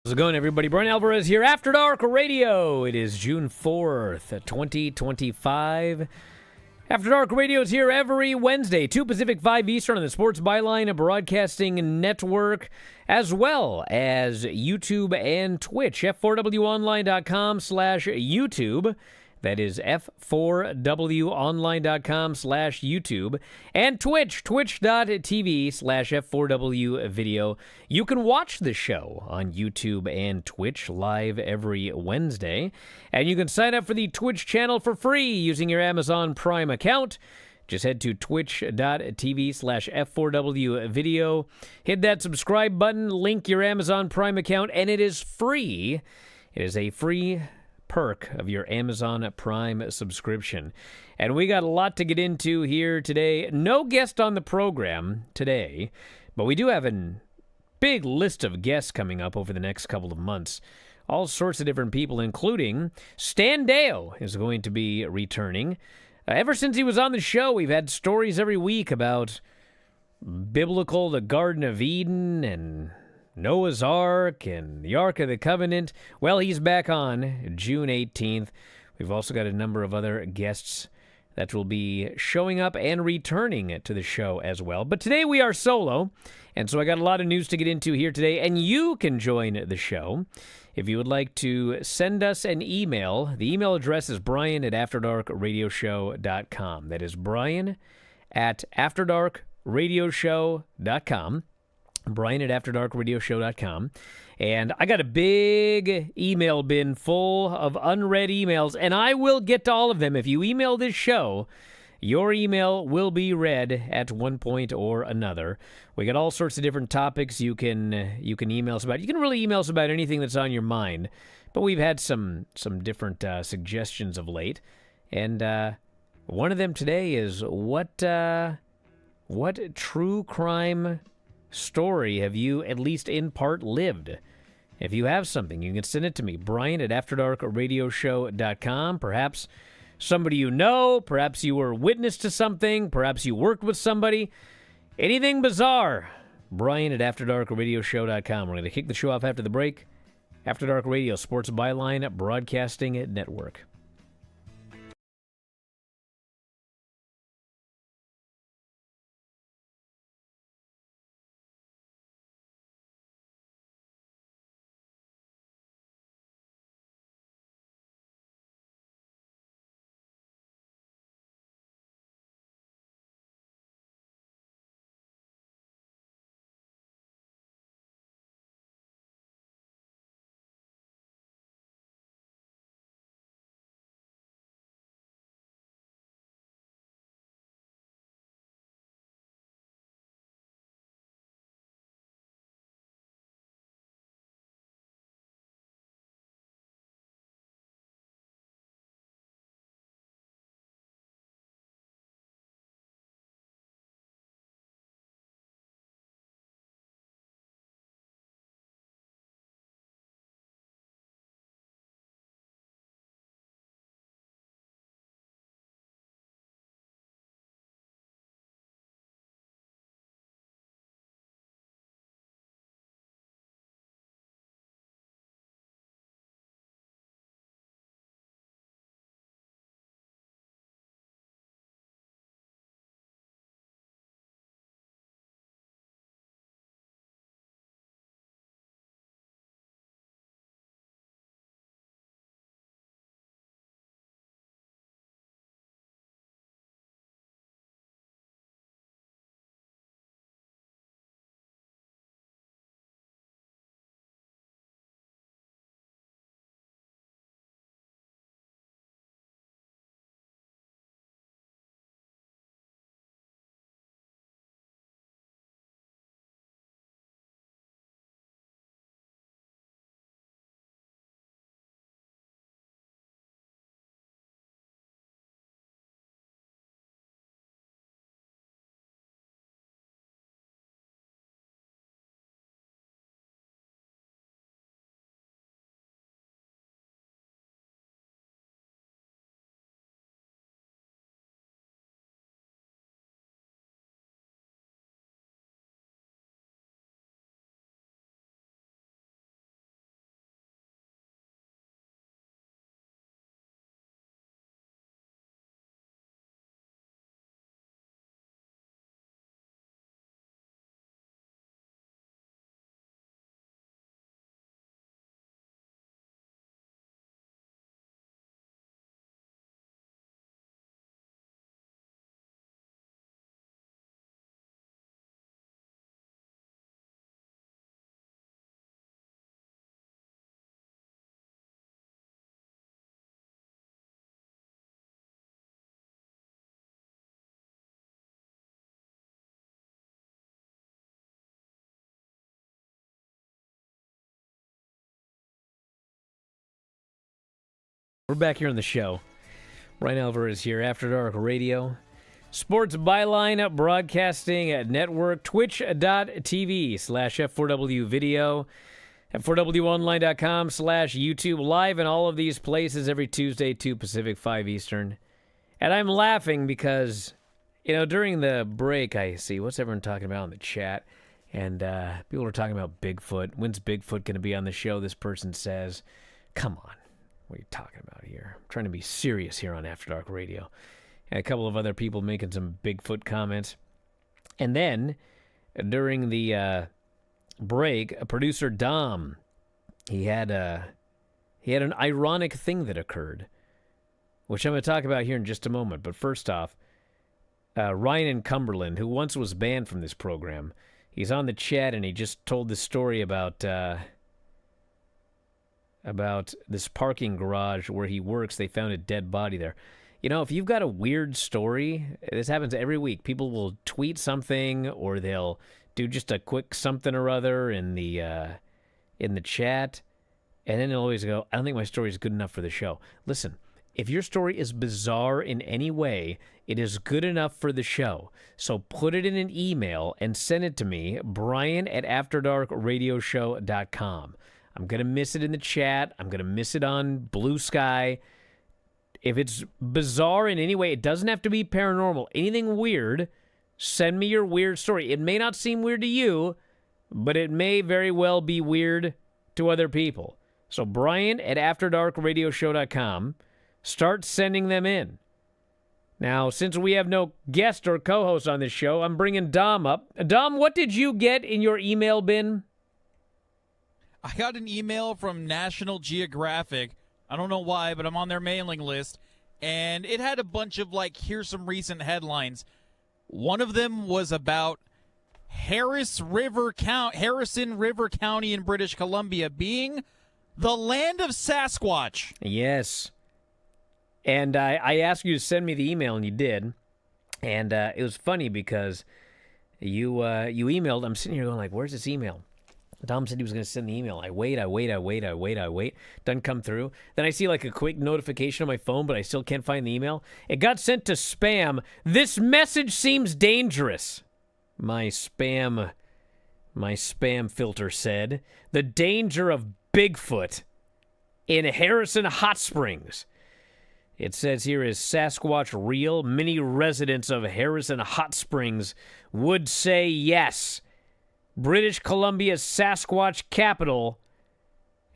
How's it going, everybody? Bryan Alvarez here, After Dark Radio. It is June 4th, 2025. After Dark Radio is here every Wednesday, 2 Pacific, 5 Eastern on the Sports Byline Broadcasting Network, as well as YouTube and Twitch, f4wonline.com/YouTube. That is f4wonline.com/YouTube. And Twitch, twitch.tv/f4w video. You can watch the show on YouTube and Twitch live every Wednesday. And you can sign up for the Twitch channel for free using your Amazon Prime account. Just head to twitch.tv/f4w video. Hit that subscribe button, link your Amazon Prime account, and it is free. It is a free perk of your Amazon Prime subscription. And we got a lot to get into here today. No guest on the program today, but we do have a big list of guests coming up over the next couple of months. All sorts of different people, including Stan Deo is going to be returning. Ever since he was on the show, we've had stories every week about biblical, the Garden of Eden, and Noah's Ark and the Ark of the Covenant. Well, he's back on June 18th. We've also got a number of other guests that will be showing up and returning to the show as well. But today we are solo, and so I got a lot of news to get into here today, and you can join the show. If you would like to send us an email, the email address is brian@afterdarkradioshow.com. That is brian@afterdarkradioshow.com. Brian@afterdarkradioshow.com. And I got a big email bin full of unread emails, and I will get to all of them. If you email this show, your email will be read at one point or another. We got all sorts of different topics you can email us about. You can really email us about anything that's on your mind, but we've had some different suggestions of late. And one of them today is what true crime story have you, at least in part, lived? If you have something, you can send it to me, Brian@afterdarkradioshow.com. Perhaps somebody you know, perhaps you were witness to something, perhaps you worked with somebody. Anything bizarre, Brian@afterdarkradioshow.com. We're going to kick the show off after the break. After Dark Radio, Sports Byline Broadcasting Network. We're back here on the show. Bryan Alvarez here, After Dark Radio. Sports Byline Broadcasting Network, twitch.tv/F4W video, F4WOnline.com/YouTube, live in all of these places every Tuesday, 2 Pacific, 5 Eastern. And I'm laughing because, during the break, I see, what's everyone talking about in the chat? And people are talking about Bigfoot. When's Bigfoot going to be on the show? This person says, come on. What are you talking about here? I'm trying to be serious here on After Dark Radio. And a couple of other people making some Bigfoot comments. And then, during the break, producer Dom, he had an ironic thing that occurred, which I'm going to talk about here in just a moment. But first off, Ryan in Cumberland, who once was banned from this program, he's on the chat, and he just told this story about this parking garage where he works. They found a dead body there. If you've got a weird story, this happens every week. People will tweet something, or they'll do just a quick something or other in the chat, and then they'll always go, I don't think my story is good enough for the show. Listen, if your story is bizarre in any way, it is good enough for the show. So put it in an email and send it to me, Bryan@AfterDarkRadioshow.com. I'm going to miss it in the chat. I'm going to miss it on Blue Sky. If it's bizarre in any way, it doesn't have to be paranormal. Anything weird, send me your weird story. It may not seem weird to you, but it may very well be weird to other people. So Bryan@AfterDarkRadioshow.com. Start sending them in. Now, since we have no guest or co-host on this show, I'm bringing Dom up. Dom, what did you get in your email bin? I got an email from National Geographic. I don't know why, but I'm on their mailing list. And it had a bunch of, here's some recent headlines. One of them was about Harrison River County in British Columbia being the land of Sasquatch. Yes. And I asked you to send me the email, and you did. And it was funny because you emailed. I'm sitting here going, where's this email? Dom said he was going to send the email. I wait. Doesn't come through. Then I see a quick notification on my phone, but I still can't find the email. It got sent to spam. This message seems dangerous. My spam filter said, the danger of Bigfoot in Harrison Hot Springs. It says here, is Sasquatch real? Many residents of Harrison Hot Springs would say yes. British Columbia's Sasquatch capital,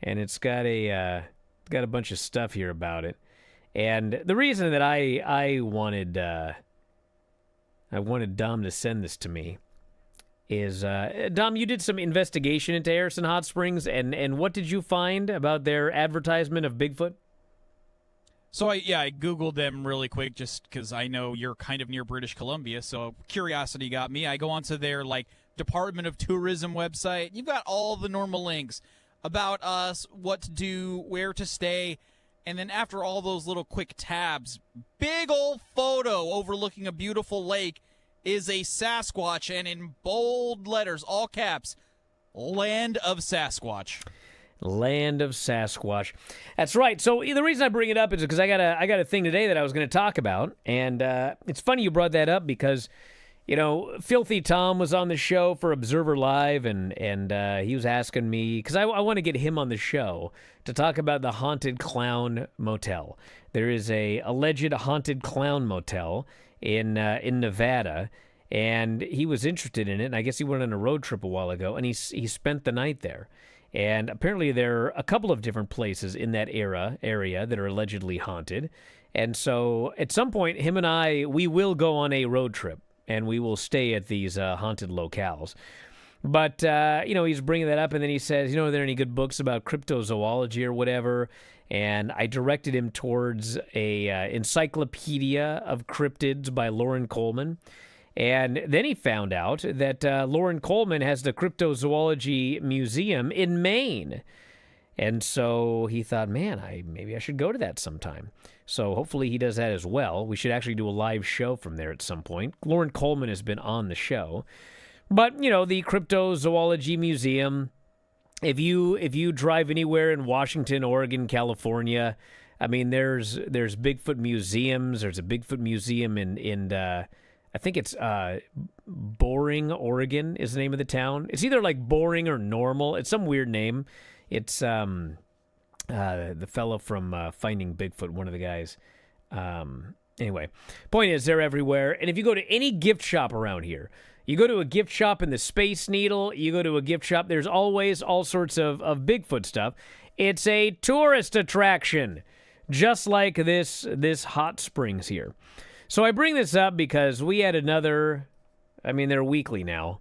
and it's got a bunch of stuff here about it. And the reason that I wanted Dom to send this to me is, Dom, you did some investigation into Harrison Hot Springs, and what did you find about their advertisement of Bigfoot? So, I Googled them really quick just because I know you're kind of near British Columbia, so curiosity got me. I go onto their, Department of Tourism website. You've got all the normal links about us, what to do, where to stay, and then after all those little quick tabs, big old photo overlooking a beautiful lake is a Sasquatch, and in bold letters, all caps, Land of Sasquatch. Land of Sasquatch. That's right. So the reason I bring it up is because I got a thing today that I was going to talk about, and it's funny you brought that up because, Filthy Tom was on the show for Observer Live, and he was asking me, because I want to get him on the show to talk about the Haunted Clown Motel. There is a alleged haunted clown motel in Nevada, and he was interested in it, and I guess he went on a road trip a while ago, and he spent the night there. And apparently there are a couple of different places in that area that are allegedly haunted. And so at some point, him and we will go on a road trip, and we will stay at these haunted locales. But, he's bringing that up, and then he says, are there any good books about cryptozoology or whatever? And I directed him towards a encyclopedia of cryptids by Lauren Coleman. And then he found out that Lauren Coleman has the Cryptozoology Museum in Maine. And so he thought, maybe I should go to that sometime. So hopefully he does that as well. We should actually do a live show from there at some point. Lauren Coleman has been on the show. But, the Cryptozoology Museum, if you drive anywhere in Washington, Oregon, California, I mean, there's Bigfoot museums. There's a Bigfoot museum in I think it's Boring, Oregon is the name of the town. It's either like Boring or Normal. It's some weird name. It's the fellow from Finding Bigfoot, one of the guys. Anyway, point is they're everywhere. And if you go to any gift shop around here, you go to a gift shop in the Space Needle, you go to a gift shop, there's always all sorts of Bigfoot stuff. It's a tourist attraction, just like this hot springs here. So I bring this up because we had another, I mean, they're weekly now,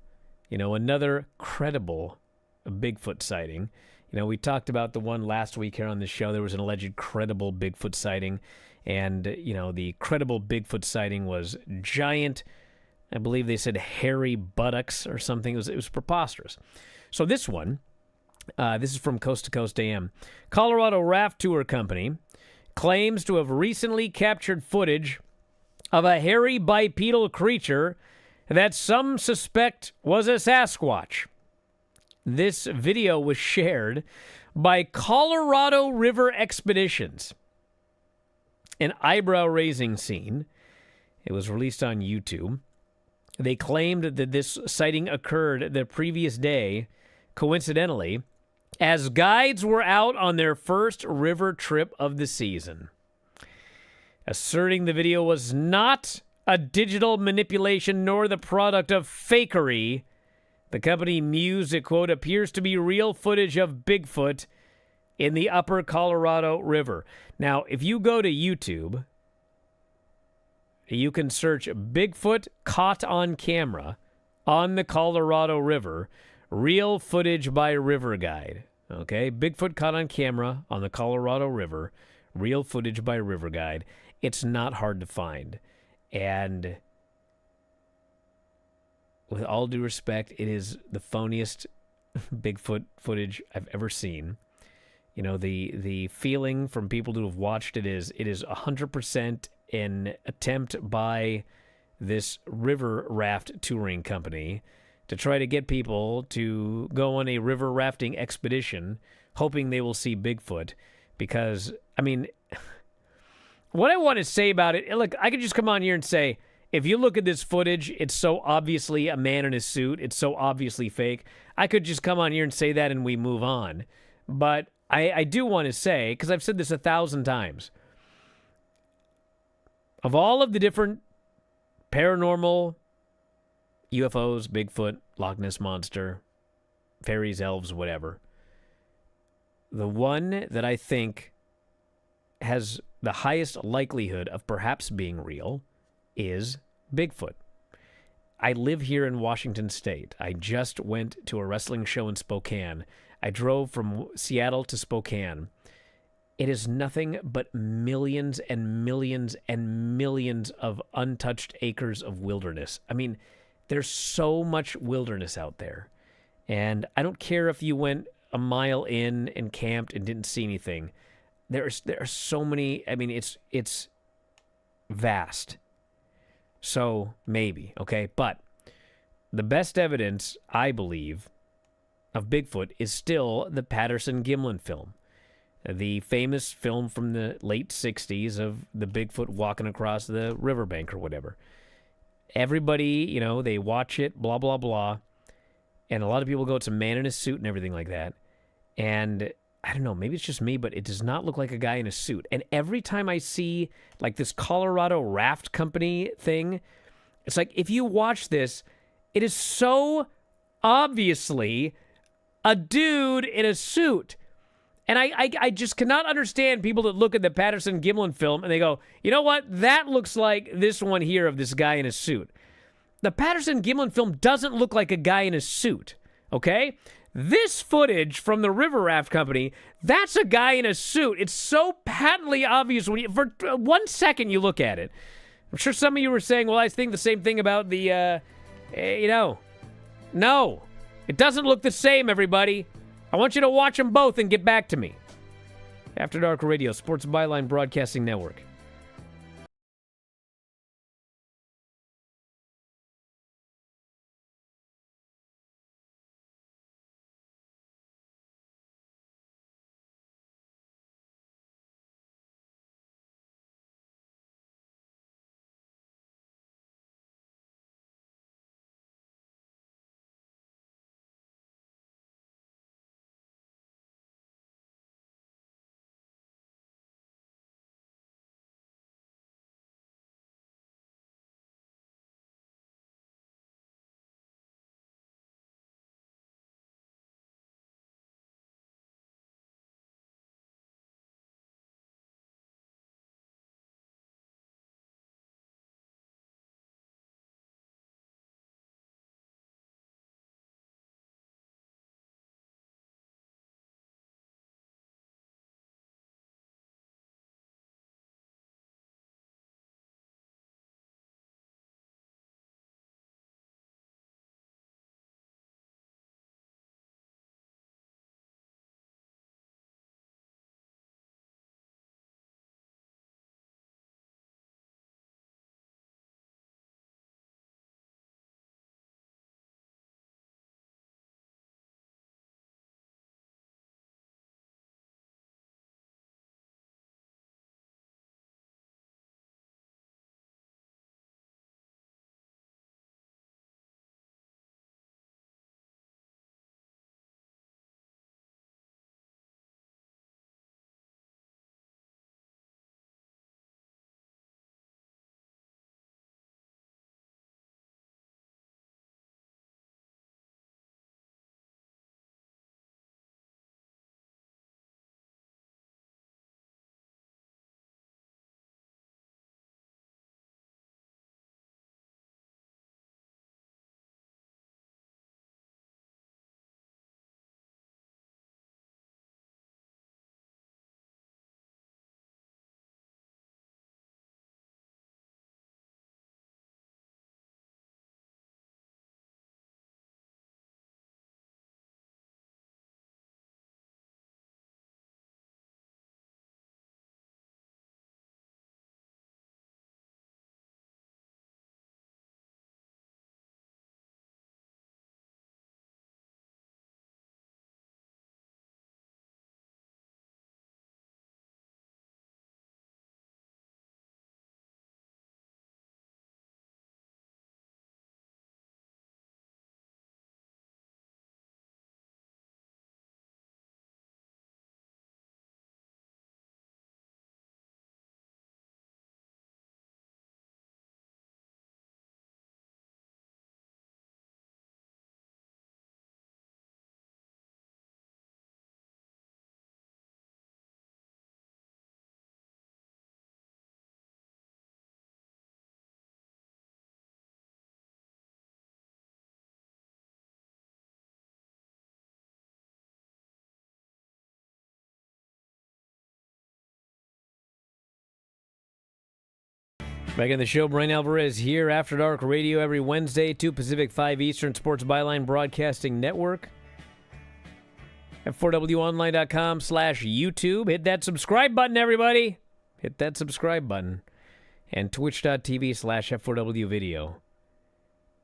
another credible Bigfoot sighting. We talked about the one last week here on the show. There was an alleged credible Bigfoot sighting. And, the credible Bigfoot sighting was giant, I believe they said hairy buttocks or something. It was preposterous. So this one, this is from Coast to Coast AM. Colorado Raft Tour Company claims to have recently captured footage of a hairy bipedal creature that some suspect was a Sasquatch. This video was shared by Colorado River Expeditions. An eyebrow-raising scene. It was released on YouTube. They claimed that this sighting occurred the previous day, coincidentally, as guides were out on their first river trip of the season. Asserting the video was not a digital manipulation nor the product of fakery, the company mused it, quote, appears to be real footage of Bigfoot in the upper Colorado River. Now, if you go to YouTube, you can search Bigfoot caught on camera on the Colorado River, real footage by River Guide. Okay, Bigfoot caught on camera on the Colorado River, real footage by River Guide. It's not hard to find. And with all due respect, it is the phoniest Bigfoot footage I've ever seen. The feeling from people who have watched it is 100% an attempt by this river raft touring company to try to get people to go on a river rafting expedition, hoping they will see Bigfoot. Because, I mean, what I want to say about it, look, I could just come on here and say, if you look at this footage, it's so obviously a man in a suit. It's so obviously fake. I could just come on here and say that and we move on. But I do want to say, because I've said this 1,000 times, of all of the different paranormal, UFOs, Bigfoot, Loch Ness Monster, fairies, elves, whatever, the one that I think has the highest likelihood of perhaps being real is Bigfoot. I live here in Washington State. I just went to a wrestling show in Spokane. I drove from Seattle to Spokane. It is nothing but millions and millions and millions of untouched acres of wilderness. I mean, there's so much wilderness out there. And I don't care if you went a mile in and camped and didn't see anything. There are so many, I mean, it's vast. So maybe, okay? But the best evidence, I believe, of Bigfoot is still the Patterson-Gimlin film. The famous film from the late 60s of the Bigfoot walking across the riverbank or whatever. Everybody, they watch it, blah, blah, blah. And a lot of people go, it's a man in a suit and everything like that. And I don't know, maybe it's just me, but it does not look like a guy in a suit. And every time I see like this Colorado Raft Company thing, it's like if you watch this, it is so obviously a dude in a suit. And I just cannot understand people that look at the Patterson-Gimlin film and they go, you know what? That looks like this one here of this guy in a suit. The Patterson-Gimlin film doesn't look like a guy in a suit, okay? This footage from the River Raft Company, that's a guy in a suit. It's so patently obvious when for 1 second you look at it. I'm sure some of you were saying, well, I think the same thing about the, No, it doesn't look the same, everybody. I want you to watch them both and get back to me. After Dark Radio, Sports Byline Broadcasting Network. Back in the show, Bryan Alvarez here, After Dark Radio every Wednesday, 2 Pacific, 5 Eastern, Sports Byline Broadcasting Network. At 4wonline.com/YouTube. Hit that subscribe button, everybody. Hit that subscribe button. And twitch.tv/F4W video.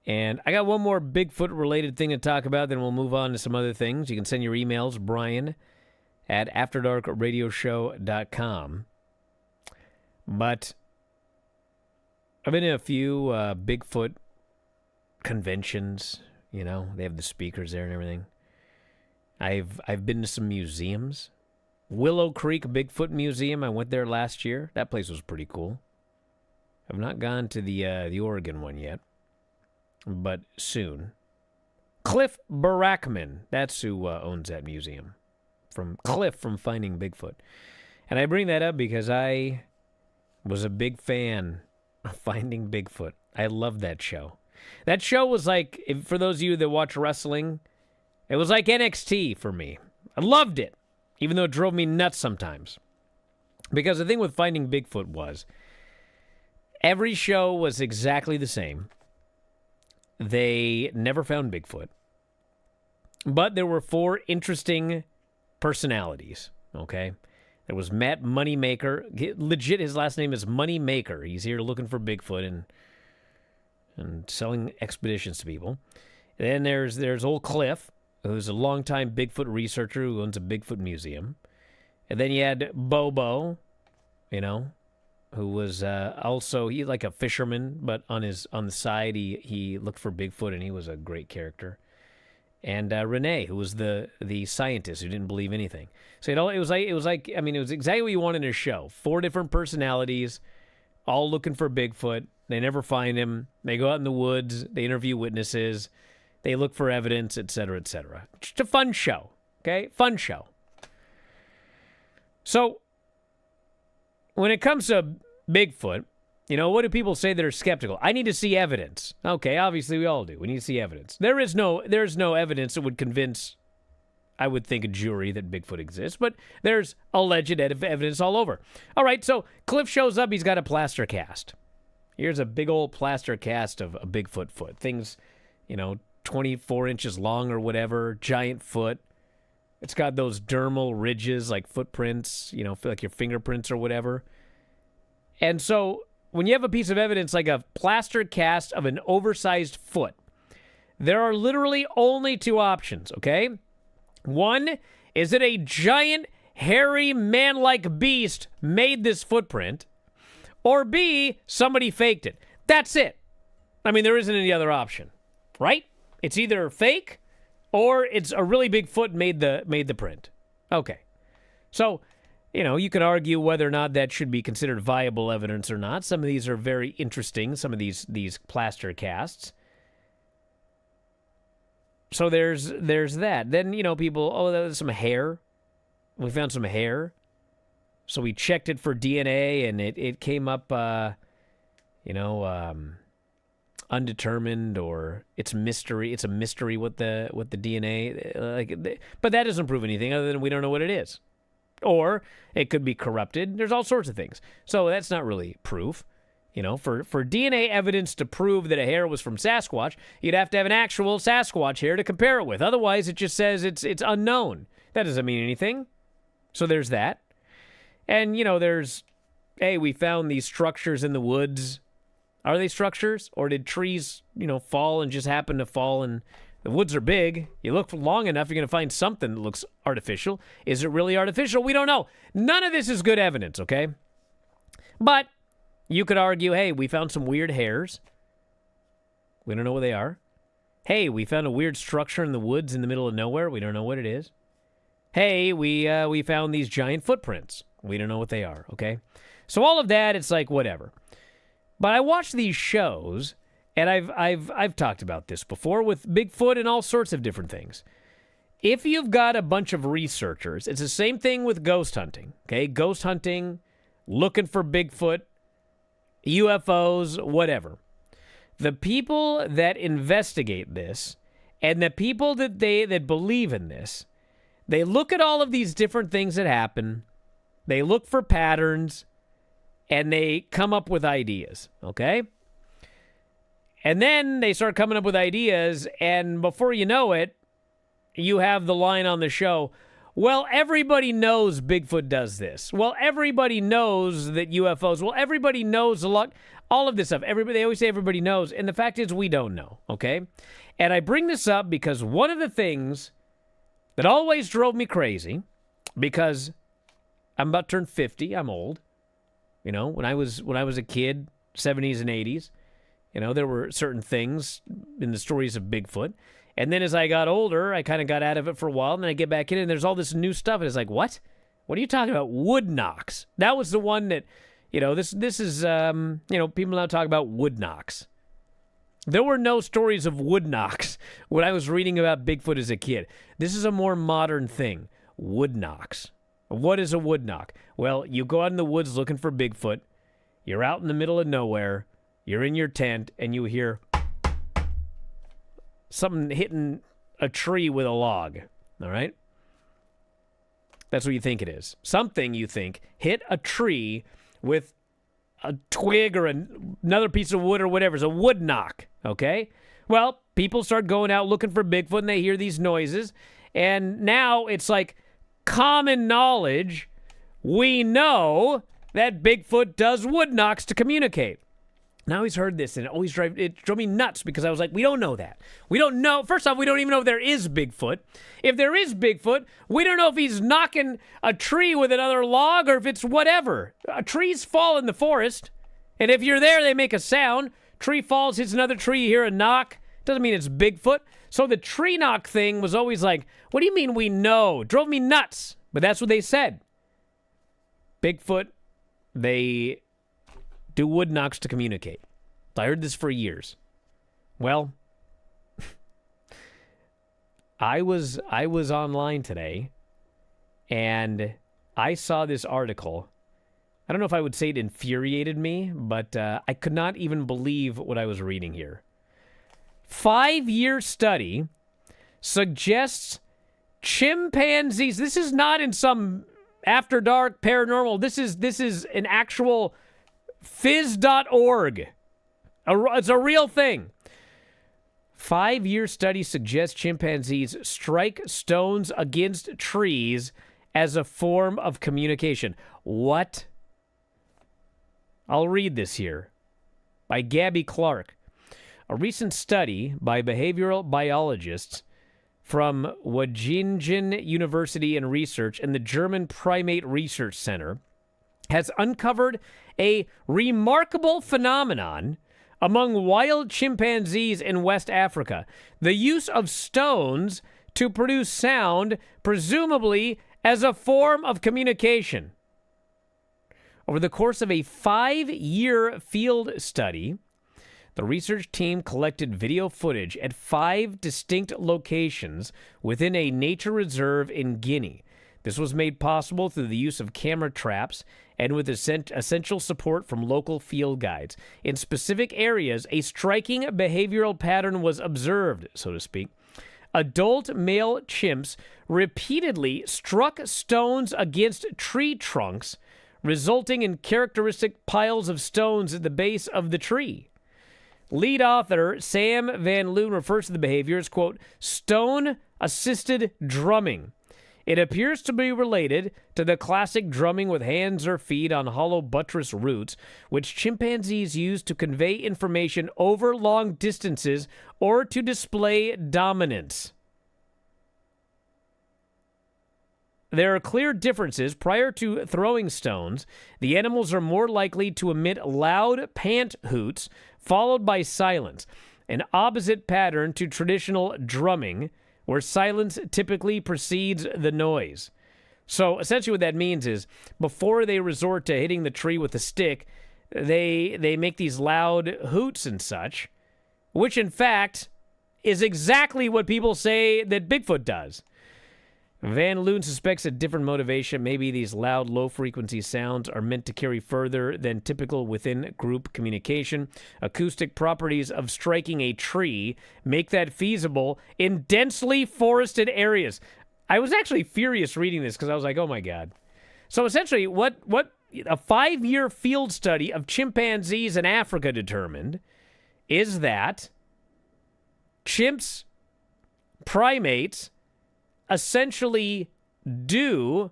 And I got one more Bigfoot-related thing to talk about, then we'll move on to some other things. You can send your emails, Bryan at AfterDarkRadioshow.com. But I've been to a few Bigfoot conventions. You know, they have the speakers there and everything. I've been to some museums. Willow Creek Bigfoot Museum, I went there last year. That place was pretty cool. I've not gone to the Oregon one yet, but soon. Cliff Barackman, that's who owns that museum. From Cliff from Finding Bigfoot. And I bring that up because I was a big fan of Finding Bigfoot. I loved that show. That show was like, for those of you that watch wrestling, it was like NXT for me. I loved it, even though it drove me nuts sometimes. Because the thing with Finding Bigfoot was, every show was exactly the same. They never found Bigfoot. But there were 4 interesting personalities, okay? There was Matt Moneymaker. Legit, his last name is Moneymaker. He's here looking for Bigfoot and selling expeditions to people. And then there's old Cliff, who's a longtime Bigfoot researcher who owns a Bigfoot museum. And then you had Bobo, you know, who was also, he's like a fisherman, but on the side he looked for Bigfoot, and he was a great character. And Renee, who was the scientist who didn't believe anything. So it was like I mean, it was exactly what you wanted in a show. 4 different personalities, all looking for Bigfoot. They never find him. They go out in the woods. They interview witnesses. They look for evidence, etc., etc. Just a fun show, okay? Fun show. So when it comes to Bigfoot, you know, what do people say that are skeptical? I need to see evidence. Okay, obviously we all do. We need to see evidence. There's no evidence that would convince, I would think, a jury that Bigfoot exists, but there's alleged evidence all over. All right, so Cliff shows up. He's got a plaster cast. Here's a big old plaster cast of a Bigfoot foot. Things, you know, 24 inches long or whatever, giant foot. It's got those dermal ridges like footprints, you know, like your fingerprints or whatever. And so when you have a piece of evidence like a plaster cast of an oversized foot, there are literally only 2 options, okay? One, is it a giant, hairy, man-like beast made this footprint? Or B, somebody faked it. That's it. I mean, there isn't any other option, right? It's either fake or it's a really big foot made the print. Okay. So, you know, you can argue whether or not that should be considered viable evidence or not. Some of these are very interesting, some of these plaster casts. So there's that. Then, you know, people, oh, there's some hair. We found some hair. So we checked it for DNA, and it came up, undetermined, or it's mystery. It's a mystery what the DNA, but that doesn't prove anything other than we don't know what it is. Or it could be corrupted. There's all sorts of things. So that's not really proof. You know, for DNA evidence to prove that a hair was from Sasquatch, you'd have to have an actual Sasquatch hair to compare it with. Otherwise, it just says it's unknown. That doesn't mean anything. So there's that. And, you know, we found these structures in the woods. Are they structures? Or did trees, you know, fall and just happen to fall? And the woods are big. You look long enough, you're going to find something that looks artificial. Is it really artificial? We don't know. None of this is good evidence, okay? But you could argue, hey, we found some weird hairs. We don't know what they are. Hey, we found a weird structure in the woods in the middle of nowhere. We don't know what it is. Hey, we found these giant footprints. We don't know what they are, okay? So all of that, it's like whatever. But I watch these shows, and I've talked about this before with Bigfoot and all sorts of different things. If you've got a bunch of researchers, it's the same thing with ghost hunting, okay? Ghost hunting, looking for Bigfoot, UFOs, whatever. The people that investigate this and the people that believe in this, they look at all of these different things that happen. They look for patterns, and they come up with ideas, okay? And then they start coming up with ideas, and before you know it, you have the line on the show, well, everybody knows Bigfoot does this. Well, everybody knows that UFOs. Well, everybody knows a lot. All of this stuff. They always say everybody knows. And the fact is we don't know, okay? And I bring this up because one of the things that always drove me crazy, because I'm about to turn 50. I'm old. You know, when I was a kid, 70s and 80s, you know, there were certain things in the stories of Bigfoot. And then as I got older, I kind of got out of it for a while, and then I get back in it, and there's all this new stuff, and it's like, what? What are you talking about? Wood knocks. That was the one that, you know, this is, you know, people now talk about wood knocks. There were no stories of wood knocks when I was reading about Bigfoot as a kid. This is a more modern thing, wood knocks. What is a wood knock? Well, you go out in the woods looking for Bigfoot. You're out in the middle of nowhere. You're in your tent, and you hear something hitting a tree with a log, all right? That's what you think it is. Something, you think, hit a tree with a twig or another piece of wood or whatever. It's a wood knock, okay? Well, people start going out looking for Bigfoot, and they hear these noises, and now it's like common knowledge. We know that Bigfoot does wood knocks to communicate. And I always heard this, and it drove me nuts because I was like, we don't know that. We don't know. First off, we don't even know if there is Bigfoot. If there is Bigfoot, we don't know if he's knocking a tree with another log or if it's whatever. Trees fall in the forest, and if you're there, they make a sound. Tree falls, hits another tree, you hear a knock. Doesn't mean it's Bigfoot. So the tree knock thing was always like, what do you mean we know? It drove me nuts. But that's what they said. Bigfoot, they do wood knocks to communicate. I heard this for years. Well, I was online today, and I saw this article. I don't know if I would say it infuriated me, but I could not even believe what I was reading here. 5-year study suggests chimpanzees. This is not in some After Dark paranormal. This is an actual phys.org. It's a real thing. 5-year study suggests chimpanzees strike stones against trees as a form of communication. What? I'll read this here. By Gabby Clark. A recent study by behavioral biologists from Wageningen University and Research and the German Primate Research Center has uncovered a remarkable phenomenon among wild chimpanzees in West Africa. The use of stones to produce sound, presumably as a form of communication. Over the course of a 5-year field study, the research team collected video footage at 5 distinct locations within a nature reserve in Guinea. This was made possible through the use of camera traps and with essential support from local field guides. In specific areas, a striking behavioral pattern was observed, so to speak. Adult male chimps repeatedly struck stones against tree trunks, resulting in characteristic piles of stones at the base of the tree. Lead author Sam Van Loon refers to the behavior as, quote, stone-assisted drumming. It appears to be related to the classic drumming with hands or feet on hollow buttress roots, which chimpanzees use to convey information over long distances or to display dominance. There are clear differences. Prior to throwing stones, the animals are more likely to emit loud pant hoots, followed by silence, an opposite pattern to traditional drumming, where silence typically precedes the noise. So essentially what that means is before they resort to hitting the tree with a stick, they make these loud hoots and such, which in fact is exactly what people say that Bigfoot does. Van Loon suspects a different motivation. Maybe these loud, low-frequency sounds are meant to carry further than typical within-group communication. Acoustic properties of striking a tree make that feasible in densely forested areas. I was actually furious reading this because I was like, oh my God. So essentially, what a 5-year field study of chimpanzees in Africa determined is that chimps, primates, essentially do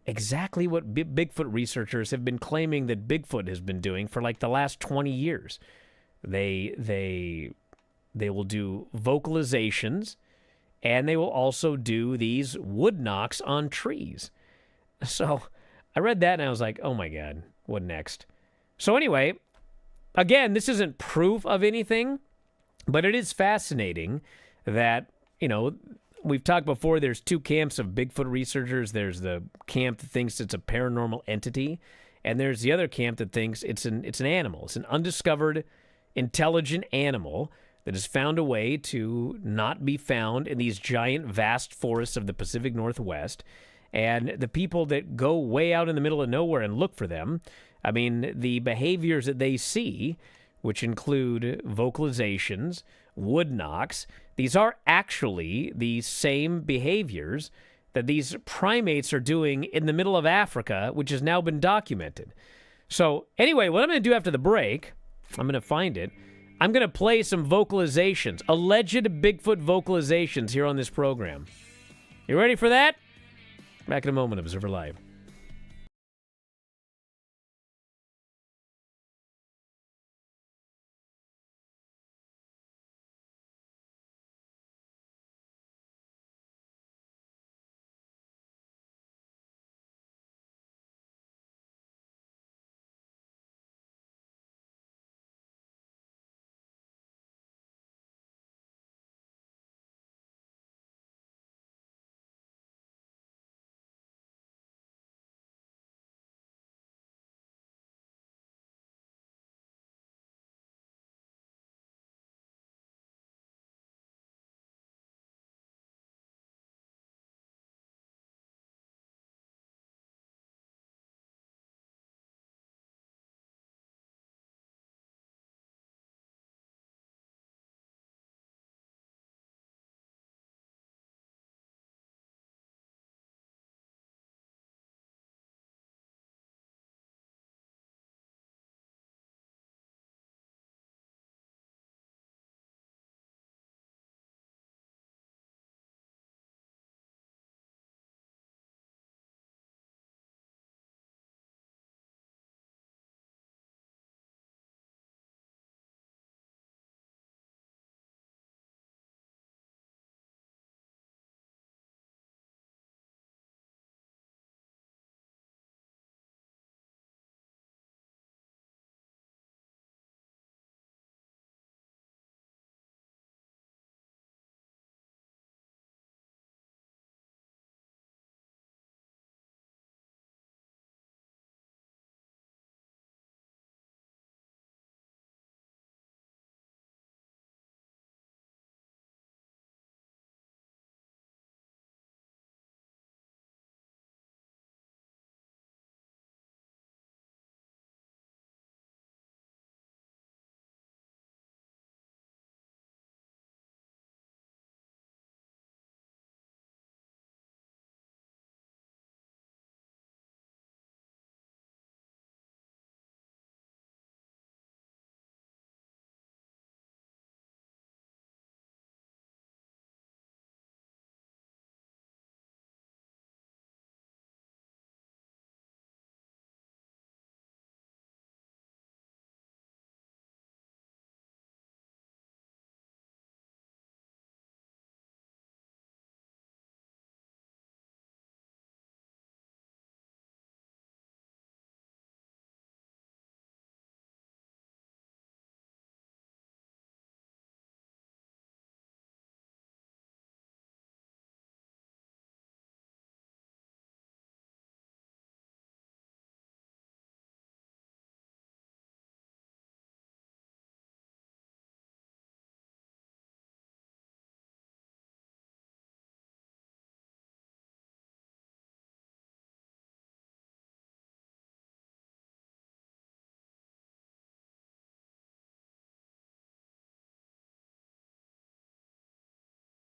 exactly what Bigfoot researchers have been claiming that Bigfoot has been doing for like the last 20 years. They will do vocalizations, and they will also do these wood knocks on trees. So I read that and I was like, oh my God, what next? So anyway, again, this isn't proof of anything, but it is fascinating that, we've talked before, there's two camps of Bigfoot researchers. There's the camp that thinks it's a paranormal entity, and there's the other camp that thinks it's an animal. It's an undiscovered, intelligent animal that has found a way to not be found in these giant, vast forests of the Pacific Northwest. And the people that go way out in the middle of nowhere and look for them, I mean, the behaviors that they see, which include vocalizations, wood knocks, these are actually the same behaviors that these primates are doing in the middle of Africa, which has now been documented. So anyway, what I'm going to do after the break, I'm going to find it. I'm going to play some vocalizations, alleged Bigfoot vocalizations here on this program. You ready for that? Back in a moment, Observer Live.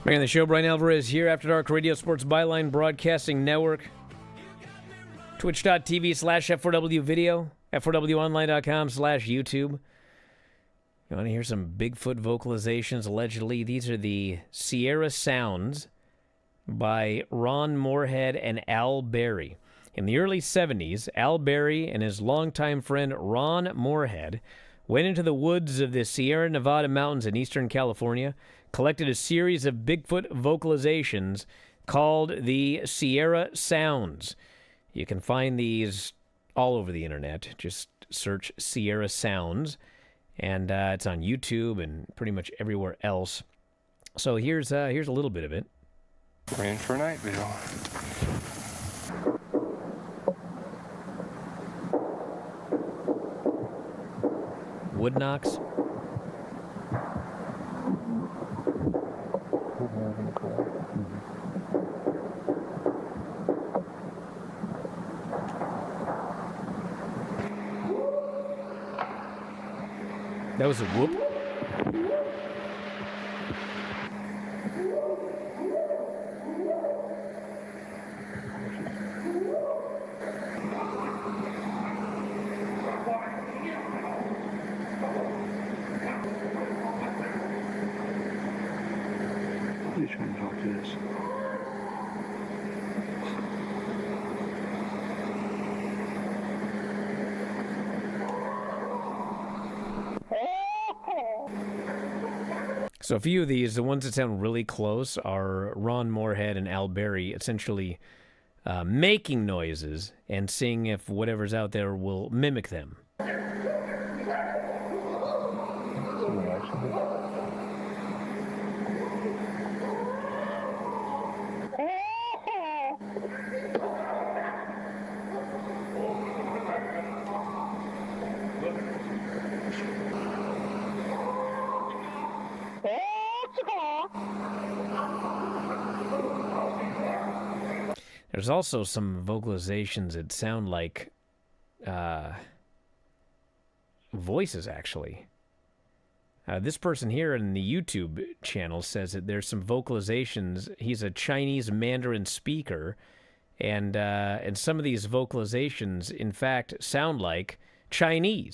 Back on the show, Bryan Alvarez here, After Dark Radio Sports Byline Broadcasting Network. Twitch.tv/F4W video, F4WOnline.com/YouTube. You want to hear some Bigfoot vocalizations? Allegedly, these are the Sierra Sounds by Ron Moorhead and Al Berry. In the early 70s, Al Berry and his longtime friend Ron Moorhead went into the woods of the Sierra Nevada mountains in eastern California, collected a series of Bigfoot vocalizations called the Sierra Sounds. You can find these all over the internet. Just search Sierra Sounds, and it's on YouTube and pretty much everywhere else. So here's a little bit of it. We're in for a night view. Wood knocks. That was a whoop. What are you trying to talk to this? So a few of these, the ones that sound really close, are Ron Moorhead and Al Berry essentially making noises and seeing if whatever's out there will mimic them. There's also some vocalizations that sound like voices, actually. This person here in the YouTube channel says that there's some vocalizations. He's a Chinese Mandarin speaker, and some of these vocalizations, in fact, sound like Chinese.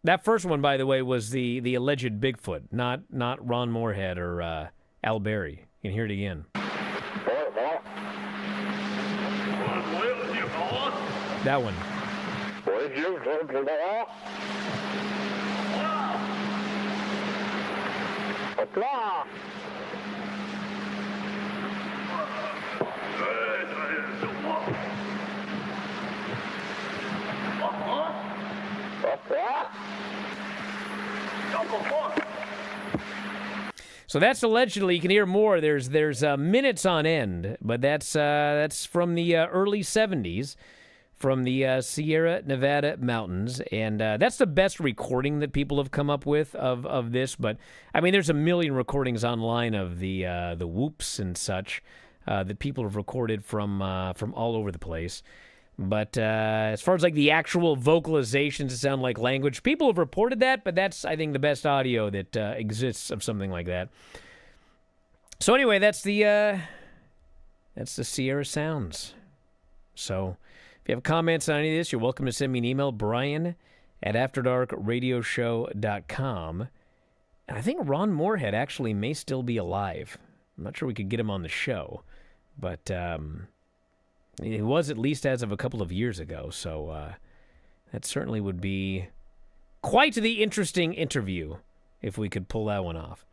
That first one, by the way, was the alleged Bigfoot, not Ron Moorhead or Al Berry. You can hear it again. That one. So that's allegedly. You can hear more. There's minutes on end, but that's from the early 70s, from the Sierra Nevada mountains, and that's the best recording that people have come up with of this. But I mean, there's a million recordings online of the whoops and such that people have recorded from all over the place. But as far as like the actual vocalizations that sound like language, people have reported that, but that's, I think, the best audio that exists of something like that. So anyway, that's the Sierra Sounds. So if you have comments on any of this, you're welcome to send me an email, brian@afterdarkradioshow.com. And I think Ron Moorhead actually may still be alive. I'm not sure we could get him on the show, but it was at least as of a couple of years ago, so that certainly would be quite the interesting interview if we could pull that one off.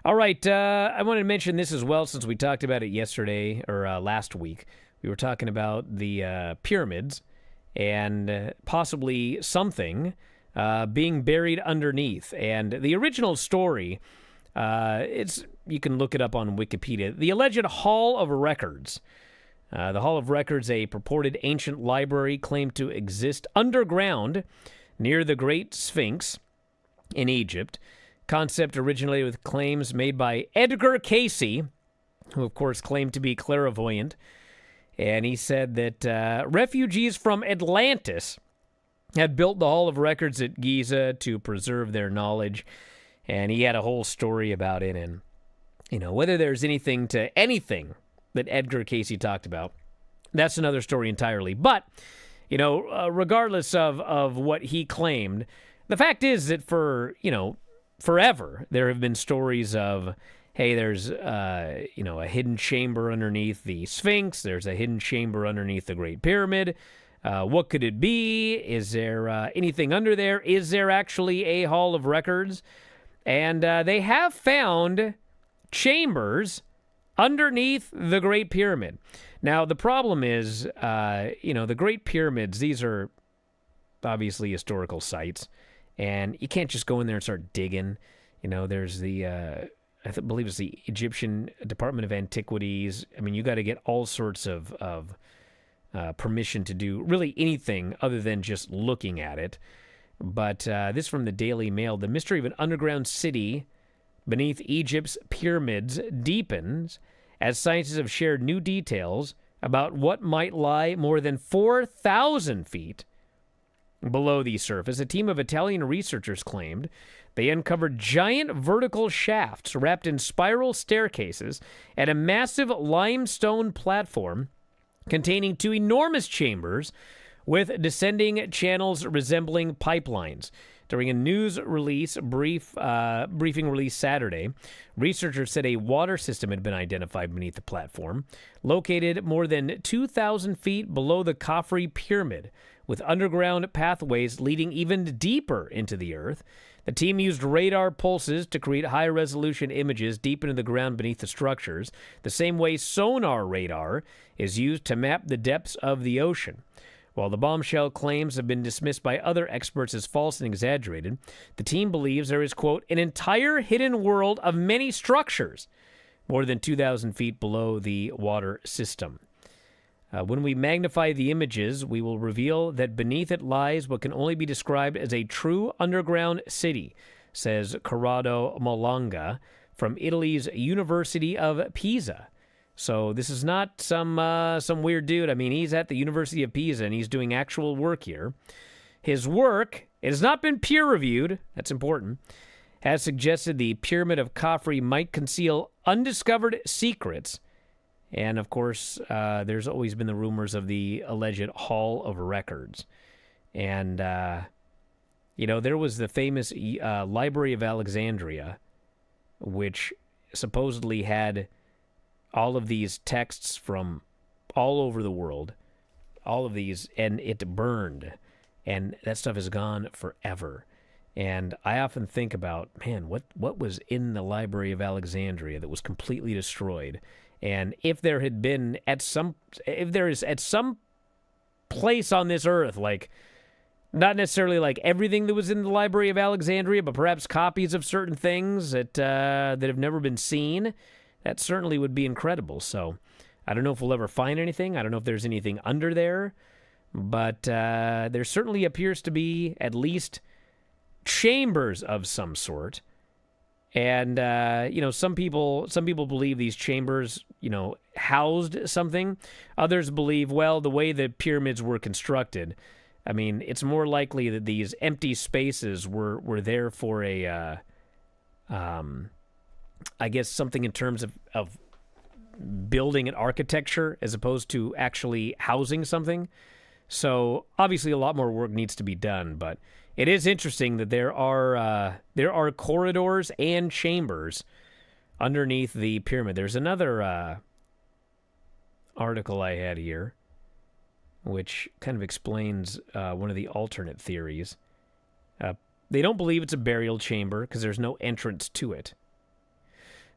All right, I wanted to mention this as well since we talked about it yesterday or last week. We were talking about the pyramids and possibly something being buried underneath. And the original story, you can look it up on Wikipedia. The alleged Hall of Records. The Hall of Records, a purported ancient library claimed to exist underground near the Great Sphinx in Egypt. Concept originated with claims made by Edgar Cayce, who of course claimed to be clairvoyant. And he said that refugees from Atlantis had built the Hall of Records at Giza to preserve their knowledge. And he had a whole story about it. And whether there's anything that Edgar Casey talked about, that's another story entirely. But, regardless of what he claimed, the fact is that for, forever, there have been stories of, hey, there's, a hidden chamber underneath the Sphinx. There's a hidden chamber underneath the Great Pyramid. What could it be? Is there anything under there? Is there actually a Hall of Records? And they have found chambers underneath the Great Pyramid. Now, the problem is, the Great Pyramids, these are obviously historical sites, and you can't just go in there and start digging. There's the, I believe it's the Egyptian Department of Antiquities. I mean, you got to get all sorts of permission to do really anything other than just looking at it. But this from the Daily Mail. The mystery of an underground city beneath Egypt's pyramids deepens as scientists have shared new details about what might lie more than 4,000 feet below the surface. A team of Italian researchers claimed they uncovered giant vertical shafts wrapped in spiral staircases and a massive limestone platform containing two enormous chambers with descending channels resembling pipelines. During a news release briefing released Saturday, researchers said a water system had been identified beneath the platform, located more than 2,000 feet below the Khafre Pyramid, with underground pathways leading even deeper into the earth. The team used radar pulses to create high-resolution images deep into the ground beneath the structures, the same way sonar radar is used to map the depths of the ocean. While the bombshell claims have been dismissed by other experts as false and exaggerated, the team believes there is, quote, an entire hidden world of many structures more than 2,000 feet below the water system. When we magnify the images, we will reveal that beneath it lies what can only be described as a true underground city, says Corrado Malanga from Italy's University of Pisa. So this is not some weird dude. I mean, he's at the University of Pisa, and he's doing actual work here. His work, it has not been peer-reviewed, that's important, has suggested the Pyramid of Khafre might conceal undiscovered secrets. And, of course, there's always been the rumors of the alleged Hall of Records. And, there was the famous Library of Alexandria, which supposedly had all of these texts from all over the world, all of these, and it burned. And that stuff is gone forever. And I often think about, man, what was in the Library of Alexandria that was completely destroyed? And if there is at some place on this earth, like, not necessarily like everything that was in the Library of Alexandria, but perhaps copies of certain things that have never been seen, that certainly would be incredible. So I don't know if we'll ever find anything. I don't know if there's anything under there, but there certainly appears to be at least chambers of some sort. And, some people believe these chambers, housed something. Others believe, well, the way the pyramids were constructed, I mean, it's more likely that these empty spaces were there for a, I guess, something in terms of building and architecture as opposed to actually housing something. So, obviously, a lot more work needs to be done, but it is interesting that there are corridors and chambers underneath the pyramid. There's another article I had here, which kind of explains one of the alternate theories. They don't believe it's a burial chamber because there's no entrance to it.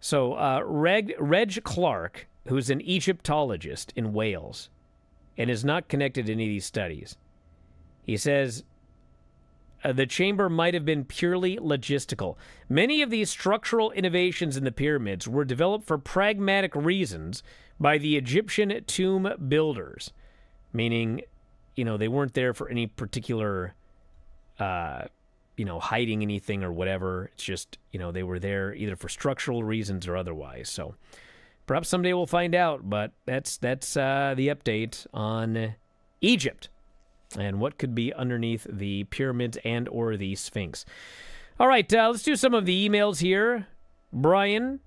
So Reg Clark, who's an Egyptologist in Wales and is not connected to any of these studies, he says, the chamber might have been purely logistical. Many of these structural innovations in the pyramids were developed for pragmatic reasons by the Egyptian tomb builders, meaning, they weren't there for any particular, hiding anything or whatever. It's just, they were there either for structural reasons or otherwise. So perhaps someday we'll find out, but that's the update on Egypt and what could be underneath the pyramids and or the Sphinx. All right, let's do some of the emails here. Brian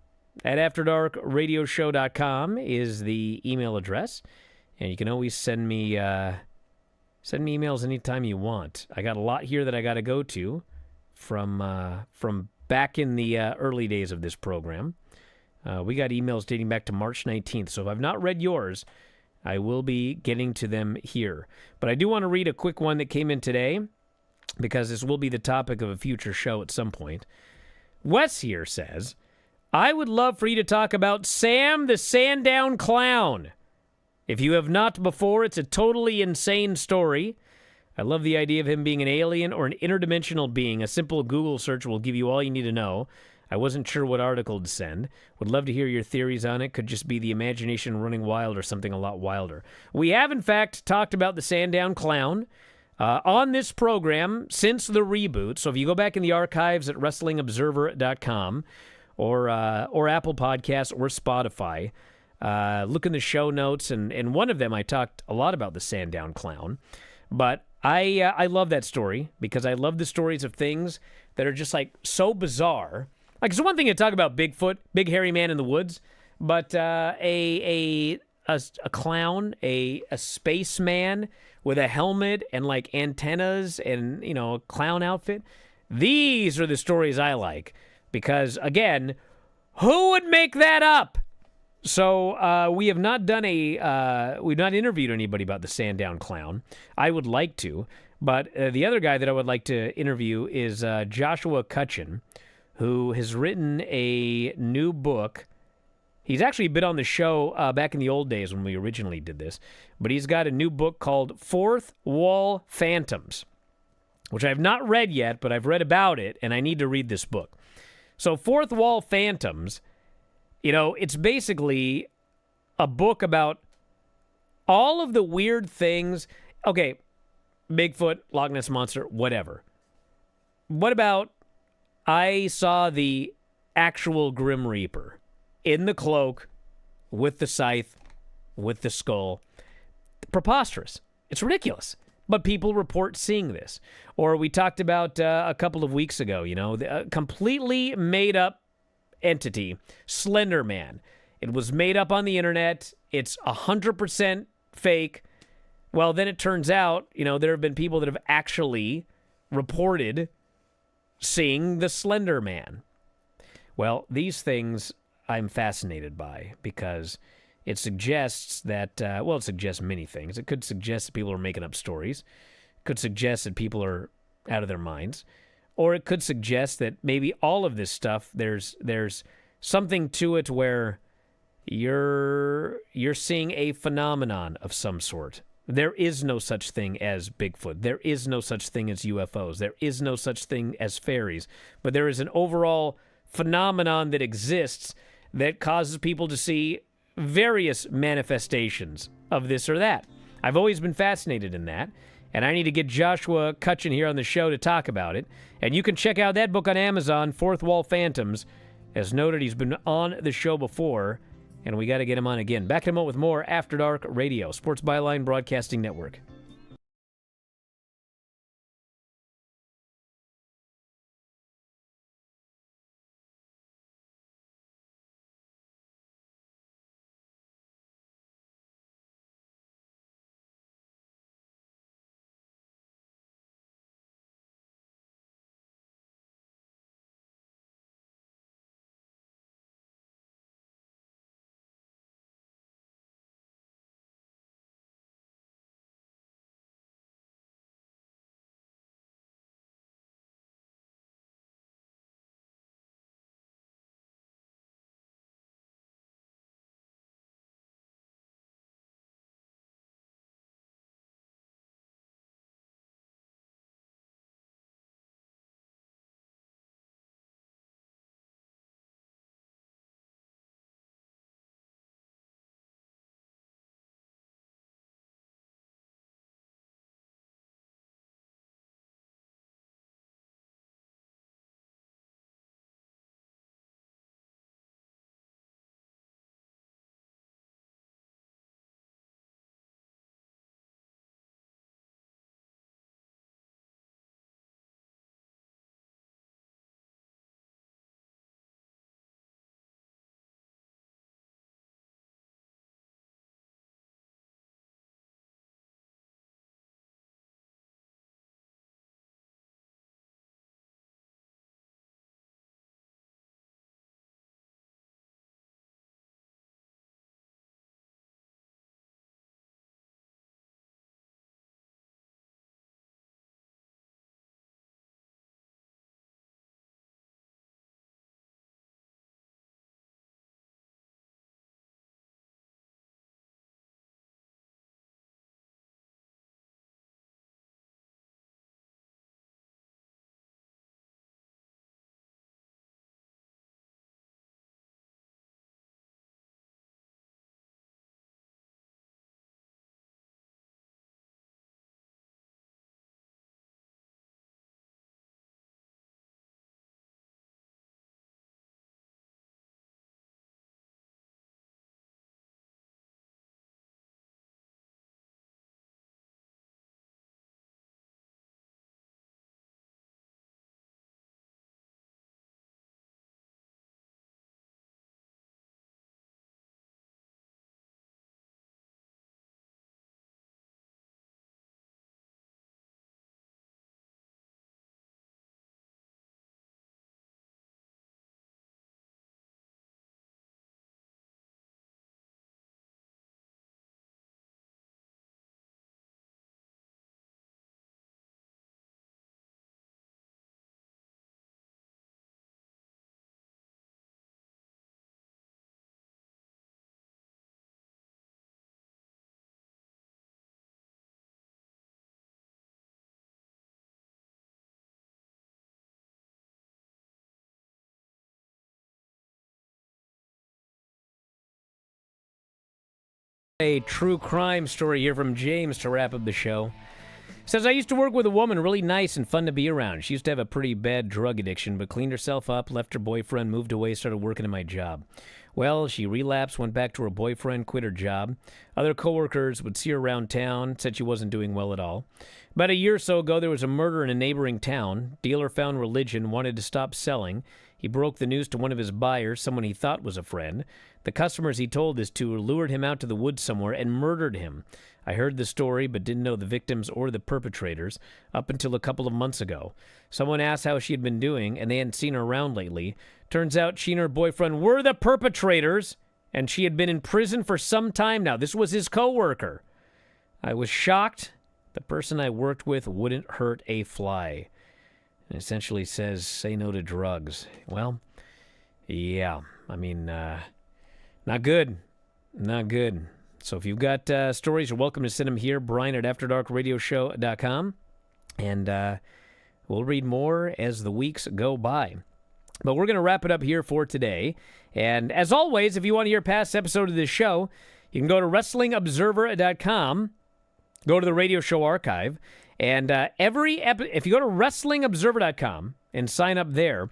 at afterdarkradioshow.com is the email address. And you can always send me emails anytime you want. I got a lot here that I got to go to from back in the early days of this program. We got emails dating back to March 19th. So if I've not read yours, I will be getting to them here. But I do want to read a quick one that came in today, because this will be the topic of a future show at some point. Wes here says, I would love for you to talk about Sam the Sandown Clown. If you have not before, it's a totally insane story. I love the idea of him being an alien or an interdimensional being. A simple Google search will give you all you need to know. I wasn't sure what article to send. Would love to hear your theories on it. Could just be the imagination running wild or something a lot wilder. We have, in fact, talked about the Sandown Clown on this program since the reboot. So if you go back in the archives at WrestlingObserver.com or Apple Podcasts or Spotify, look in the show notes, and one of them I talked a lot about the Sandown Clown. But I love that story because I love the stories of things that are just like so bizarre. Like, it's one thing to talk about Bigfoot, big hairy man in the woods, but a clown, a spaceman with a helmet and like antennas and, you know, a clown outfit. These are the stories I like because, again, who would make that up? So we have not done we've not interviewed anybody about the Sandown Clown. I would like to, but the other guy that I would like to interview is Joshua Cutchin, who has written a new book. He's actually been on the show back in the old days when we originally did this, but he's got a new book called Fourth Wall Phantoms, which I have not read yet, but I've read about it, and I need to read this book. So Fourth Wall Phantoms, you know, it's basically a book about all of the weird things. Okay, Bigfoot, Loch Ness Monster, whatever. What about I saw the actual Grim Reaper in the cloak, with the scythe, with the skull. Preposterous. It's ridiculous. But people report seeing this. Or we talked about a couple of weeks ago, you know, the completely made-up entity, Slender Man. It was made up on the internet. It's 100% fake. Well, then it turns out, you know, there have been people that have actually reported seeing the Slender Man. Well, these things I'm fascinated by because it suggests that, it suggests many things. It could suggest that people are making up stories. It could suggest that people are out of their minds. Or it could suggest that maybe all of this stuff, there's something to it where you're seeing a phenomenon of some sort. There is no such thing as Bigfoot. There is no such thing as UFOs. There is no such thing as fairies. But there is an overall phenomenon that exists that causes people to see various manifestations of this or that. I've always been fascinated in that, and I need to get Joshua Cutchin here on the show to talk about it. And you can check out that book on Amazon, Fourth Wall Phantoms. As noted, he's been on the show before, and we got to get him on again. Back in a moment with more After Dark Radio, Sports Byline Broadcasting Network. A true crime story here from James to wrap up the show. Says, I used to work with a woman, really nice and fun to be around. She used to have a pretty bad drug addiction, but cleaned herself up, left her boyfriend, moved away, started working in my job. Well, she relapsed, went back to her boyfriend, quit her job. Other coworkers would see her around town, said she wasn't doing well at all. About a year or so ago, there was a murder in a neighboring town. Dealer found religion, wanted to stop selling. He broke the news to one of his buyers, someone he thought was a friend. The customers he told this to lured him out to the woods somewhere and murdered him. I heard the story but didn't know the victims or the perpetrators up until a couple of months ago. Someone asked how she had been doing, and they hadn't seen her around lately. Turns out she and her boyfriend were the perpetrators, and she had been in prison for some time now. This was his coworker. I was shocked. The person I worked with wouldn't hurt a fly. And essentially says, say no to drugs. Well, yeah, I mean, not good. Not good. So if you've got stories, you're welcome to send them here, Bryan at AfterDarkRadioshow.com. And we'll read more as the weeks go by. But we're going to wrap it up here for today. And as always, if you want to hear past episode of this show, you can go to WrestlingObserver.com, go to the radio show archive, and if you go to WrestlingObserver.com and sign up there,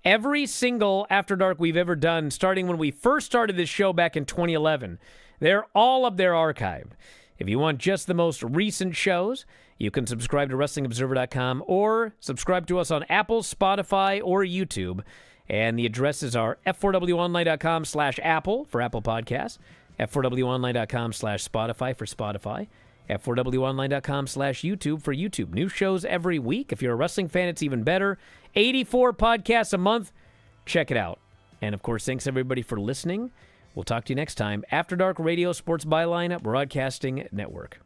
every single After Dark we've ever done, starting when we first started this show back in 2011, they're all up there archived. If you want just the most recent shows, you can subscribe to WrestlingObserver.com or subscribe to us on Apple, Spotify, or YouTube. And the addresses are f4wonline.com/Apple for Apple Podcasts, f4wonline.com/Spotify for Spotify, f4wonline.com/YouTube for YouTube. New shows every week. If you're a wrestling fan, it's even better. 84 podcasts a month. Check it out. And, of course, thanks, everybody, for listening. We'll talk to you next time. After Dark Radio Sports Byline Broadcasting Network.